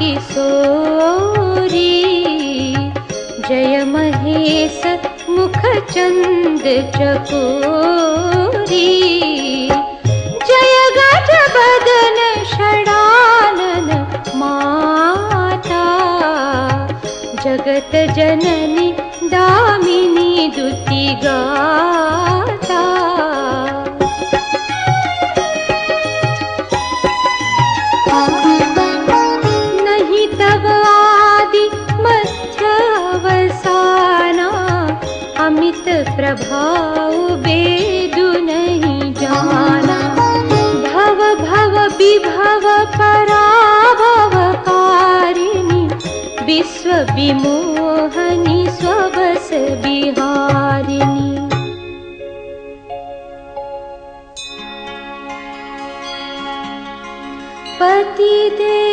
किशोरी। जय महेश मुखचंद चकोरी। जय गजबदन षडानन माता। जगत जननी दामिनी दुति गाता। नहीं तब आदि मध्य अवसाना। अमित प्रभाव वेदु नहीं जाना। भव भव विभव पराभवकारिणी। विश्व विमोहनी स्वबस विहारिणी। पति दे